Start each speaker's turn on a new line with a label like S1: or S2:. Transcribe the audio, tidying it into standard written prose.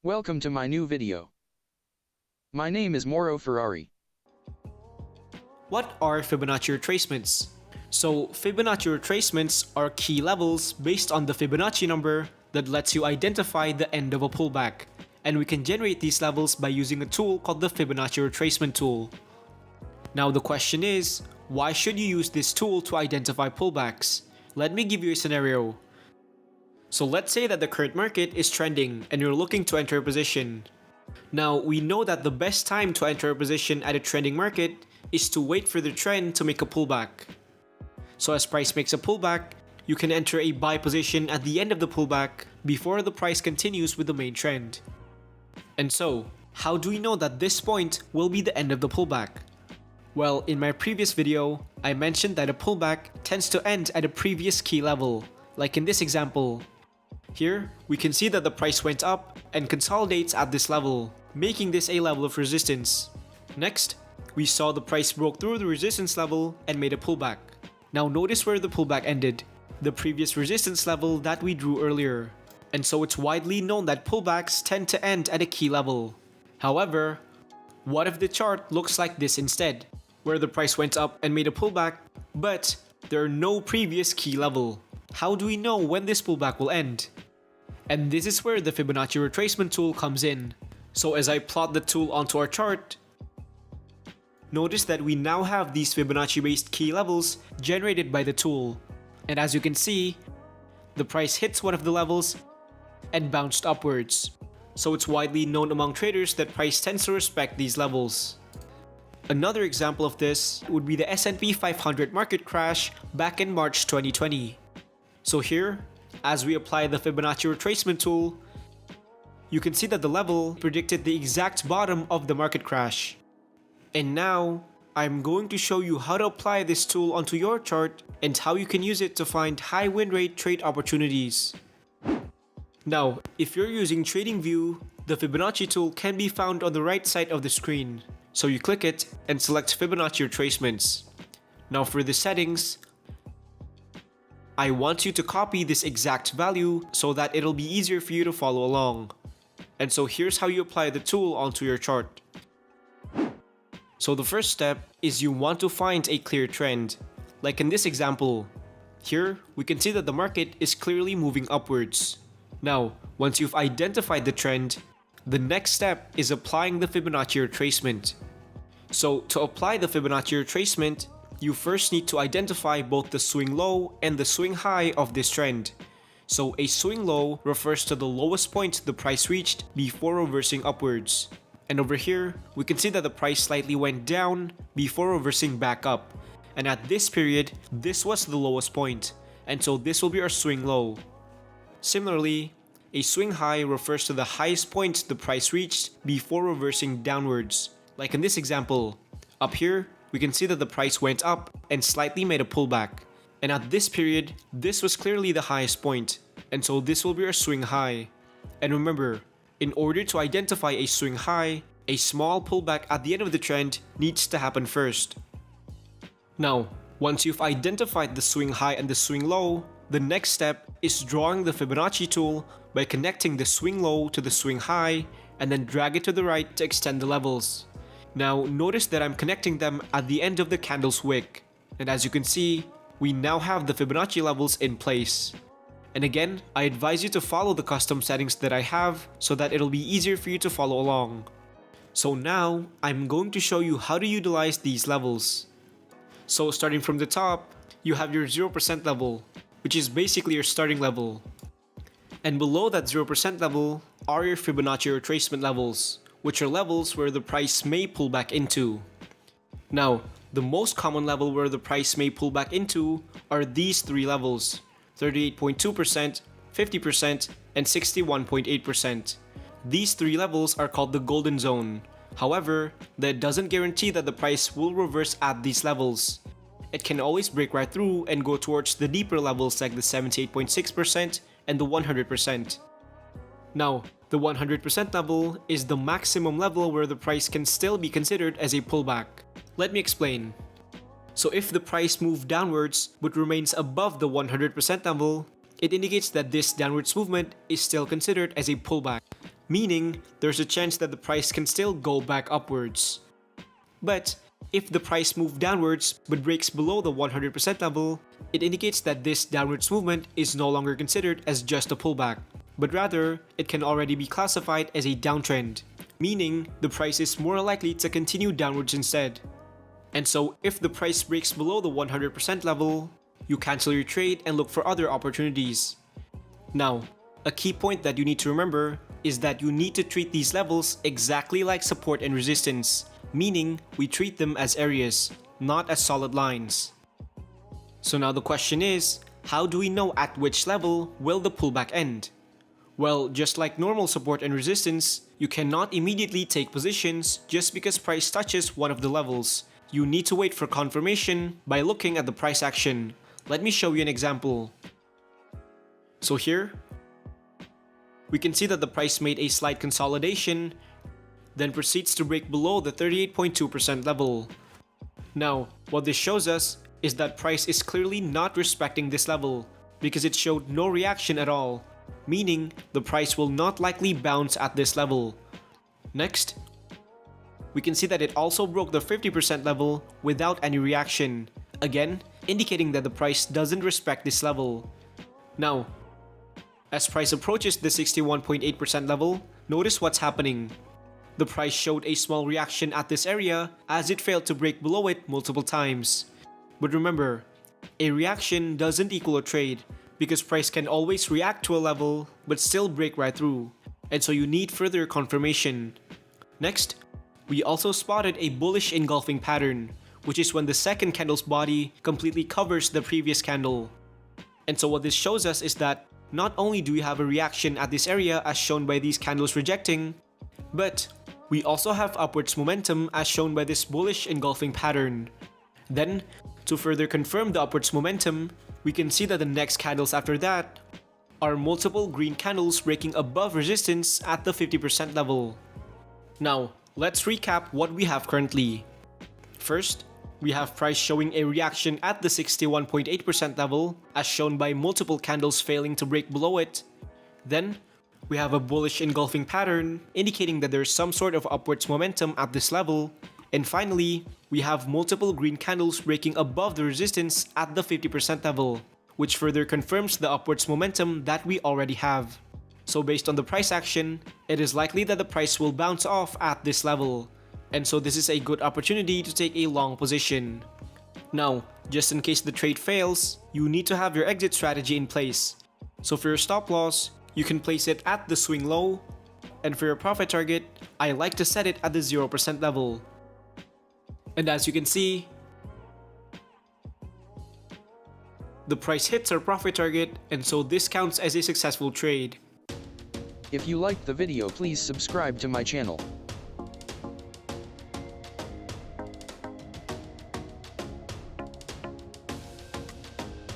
S1: Welcome to my new video. My name is Moro Ferrari.
S2: What are Fibonacci retracements? So Fibonacci retracements are key levels based on the Fibonacci number that lets you identify the end of a pullback. And we can generate these levels by using a tool called the Fibonacci retracement tool. Now the question is, why should you use this tool to identify pullbacks? Let me give you a scenario. So let's say that the current market is trending and you're looking to enter a position. Now we know that the best time to enter a position at a trending market is to wait for the trend to make a pullback. So as price makes a pullback, you can enter a buy position at the end of the pullback before the price continues with the main trend. And so, how do we know that this point will be the end of the pullback? Well, in my previous video, I mentioned that a pullback tends to end at a previous key level, like in this example. Here, we can see that the price went up and consolidates at this level, making this a level of resistance. Next, we saw the price broke through the resistance level and made a pullback. Now notice where the pullback ended, the previous resistance level that we drew earlier. And so it's widely known that pullbacks tend to end at a key level. However, what if the chart looks like this instead, where the price went up and made a pullback, but there are no previous key level? How do we know when this pullback will end? And this is where the Fibonacci retracement tool comes in. So as I plot the tool onto our chart, notice that we now have these Fibonacci-based key levels generated by the tool. And as you can see, the price hits one of the levels and bounced upwards. So it's widely known among traders that price tends to respect these levels. Another example of this would be the S&P 500 market crash back in March 2020. So here, as we apply the Fibonacci retracement tool, you can see that the level predicted the exact bottom of the market crash. And now, I'm going to show you how to apply this tool onto your chart and how you can use it to find high win rate trade opportunities. Now, if you're using TradingView, the Fibonacci tool can be found on the right side of the screen. So you click it and select Fibonacci retracements. Now for the settings, I want you to copy this exact value so that it'll be easier for you to follow along. And so here's how you apply the tool onto your chart. So the first step is you want to find a clear trend. Like in this example, here we can see that the market is clearly moving upwards. Now, once you've identified the trend, the next step is applying the Fibonacci retracement. So to apply the Fibonacci retracement, you first need to identify both the swing low and the swing high of this trend. So a swing low refers to the lowest point the price reached before reversing upwards. And over here, we can see that the price slightly went down before reversing back up. And at this period, this was the lowest point. And so this will be our swing low. Similarly, a swing high refers to the highest point the price reached before reversing downwards. Like in this example, up here, we can see that the price went up and slightly made a pullback. And at this period, this was clearly the highest point. And so this will be our swing high. And remember, in order to identify a swing high, a small pullback at the end of the trend needs to happen first. Now, once you've identified the swing high and the swing low, the next step is drawing the Fibonacci tool by connecting the swing low to the swing high and then drag it to the right to extend the levels. Now notice that I'm connecting them at the end of the candle's wick. And as you can see, we now have the Fibonacci levels in place. And again, I advise you to follow the custom settings that I have so that it'll be easier for you to follow along. So now, I'm going to show you how to utilize these levels. So starting from the top, you have your 0% level, which is basically your starting level. And below that 0% level are your Fibonacci retracement levels, which are levels where the price may pull back into. Now, the most common level where the price may pull back into are these three levels: 38.2%, 50%, and 61.8%. These three levels are called the golden zone. However, that doesn't guarantee that the price will reverse at these levels. It can always break right through and go towards the deeper levels like the 78.6% and the 100%. Now, the 100% level is the maximum level where the price can still be considered as a pullback. Let me explain. So if the price moved downwards but remains above the 100% level, it indicates that this downwards movement is still considered as a pullback. meaning there's a chance that the price can still go back upwards. But if the price moves downwards but breaks below the 100% level, it indicates that this downwards movement is no longer considered as just a pullback, but rather it can already be classified as a downtrend, meaning the price is more likely to continue downwards instead. And so if the price breaks below the 100% level, you cancel your trade and look for other opportunities. Now, a key point that you need to remember is that you need to treat these levels exactly like support and resistance, meaning we treat them as areas, not as solid lines. So now the question is, how do we know at which level will the pullback end? Well, just like normal support and resistance, you cannot immediately take positions just because price touches one of the levels. You need to wait for confirmation by looking at the price action. Let me show you an example. So here, we can see that the price made a slight consolidation, then proceeds to break below the 38.2% level. Now, what this shows us is that price is clearly not respecting this level because it showed no reaction at all, meaning the price will not likely bounce at this level. Next, we can see that it also broke the 50% level without any reaction, again indicating that the price doesn't respect this level. Now, as price approaches the 61.8% level, notice what's happening. The price showed a small reaction at this area as it failed to break below it multiple times. But remember, a reaction doesn't equal a trade because price can always react to a level but still break right through, and so you need further confirmation. Next, we also spotted a bullish engulfing pattern, which is when the second candle's body completely covers the previous candle. And so what this shows us is that not only do we have a reaction at this area as shown by these candles rejecting, but we also have upwards momentum as shown by this bullish engulfing pattern. Then, to further confirm the upwards momentum, we can see that the next candles after that are multiple green candles breaking above resistance at the 50% level. Now, let's recap what we have currently. First, we have price showing a reaction at the 61.8% level as shown by multiple candles failing to break below it. Then, we have a bullish engulfing pattern indicating that there's some sort of upwards momentum at this level. And finally, we have multiple green candles breaking above the resistance at the 50% level, which further confirms the upwards momentum that we already have. So based on the price action, it is likely that the price will bounce off at this level. And so this is a good opportunity to take a long position. Now, just in case the trade fails, you need to have your exit strategy in place. So for your stop loss, you can place it at the swing low, and for your profit target, I like to set it at the 0% level. And as you can see, the price hits our profit target, and so this counts as a successful trade.
S1: If you liked the video, please subscribe to my channel.